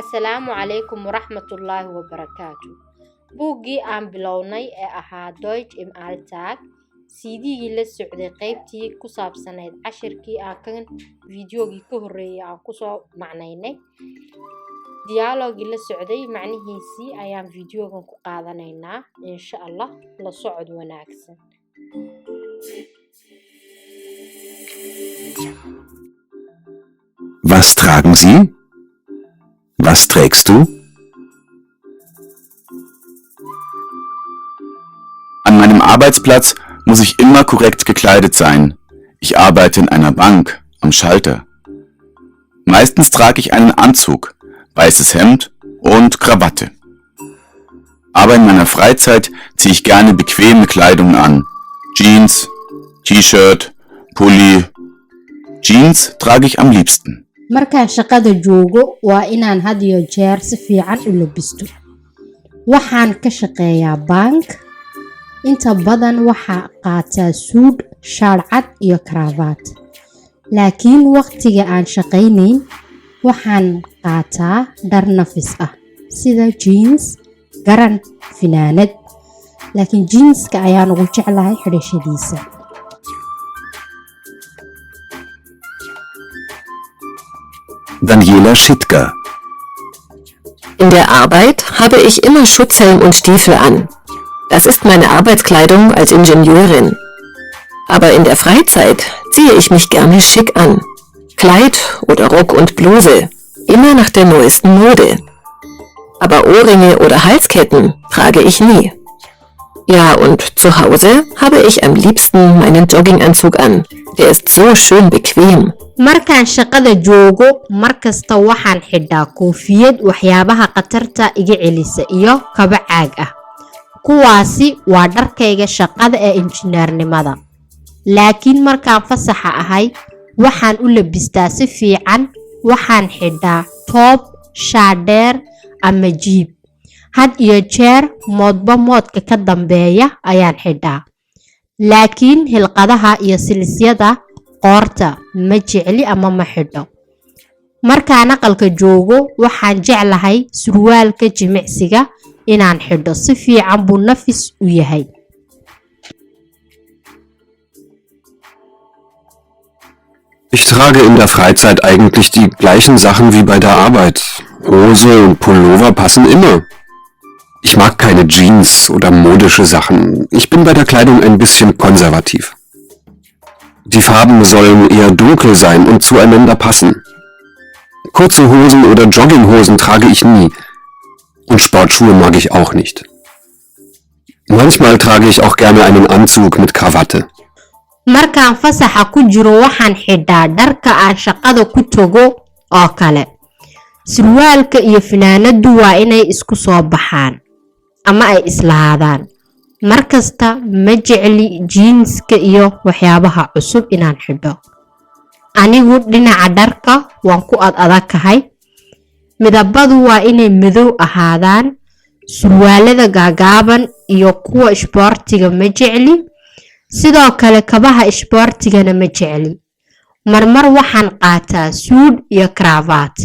Asalaamu calaykum waraxmatullaahi wabarakaatu. Buuggii aan bilownay ee ahaa Deutsch im Alltag, CD-gii la socday qaybtii ku saabsanayd cashirkii aan kan fiidiyoogii ka horreeyay aan ku soo macnaynay. Dialoogii la socday macnihiisii ayaan fiidiyoogan ku qaadanaynaa. Insha Allah, la socod wanaagsan. Was tragen Sie? Was trägst du? An meinem Arbeitsplatz muss ich immer korrekt gekleidet sein. Ich arbeite in einer Bank, am Schalter. Meistens trage ich einen Anzug, weißes Hemd und Krawatte. Aber in meiner Freizeit ziehe ich gerne bequeme Kleidung an. Jeans, T-Shirt, Pulli. Jeans trage ich am liebsten. Markaan shaqada joogo waa inaan had iyo jeer si fiican u labisto. Waxaan ka shaqeeyaa bank. Inta badan waxaa qaataa suud, shaar cad iyo karabaat. Laakiin waqtiga aan shaqaynayn waxaan qaataa dhar nafis ah sida jeans, garan, finaanad. Laakiin jeanska ayaan ugu jeclahay xidhashadiisa. Daniela Schittger. In der Arbeit habe ich immer Schutzhelm und Stiefel an. Das ist meine Arbeitskleidung als Ingenieurin. Aber in der Freizeit ziehe ich mich gerne schick an. Kleid oder Rock und Bluse, immer nach der neuesten Mode. Aber Ohrringe oder Halsketten trage ich nie. Ja, und zu Hause habe ich am liebsten meinen Jogginganzug an. Der ist so schön bequem. Markaan shaqada joogo markasta waxaan xidhaa koofiyad waxyaabaha qatarta iga celisa iyo kaba caag ah. Kuwaasi waa dharkayga shaqada ee injineernimada. Laakiin markaan fasaxa ahay waxaan u labistaa si fiican, waxaan xidhaa top, shaar dheer ama jiib. Had iyo jeer moodba moodka ka dambeeya ayaan xidhaa. Laakiin hilqadaha iyo silsilyada qoorta ma jecli ama ma xidho. Markaan aqalka joogo waxaan jeclahay surwaalka jimicsiga inaan xidho, si fiican buu nafis u yahay. Ich trage in der Freizeit eigentlich die gleichen Sachen wie bei der Arbeit. Hose und Pullover passen immer. Ich mag keine Jeans oder modische Sachen. Ich bin bei der Kleidung ein bisschen konservativ. Die Farben sollen eher dunkel sein und zueinander passen. Kurze Hosen oder Jogginghosen trage ich nie. Und Sportschuhe mag ich auch nicht. Manchmal trage ich auch gerne einen Anzug mit Krawatte. Markaan fasaxa ku jiro waxaan xidhaa dharka aan shaqada ku tago oo kale. Surwaalka iyo finaanadu waa inay isku soo baxaan ama ay islaadaan. Markasta ma jecli jeanska iyo waxyaabaha cusub inaan xidho. Anigu dhinaca dharka waan ku adkahay. Midabadu waa inay madow ahaadaan. Surwaalada gaagaaban iyo kuwa isboortiga ma jecli. Sidoo kale kabaha isboortigana ma jecli. Marmar waxaan qaataa suud iyo karabaat.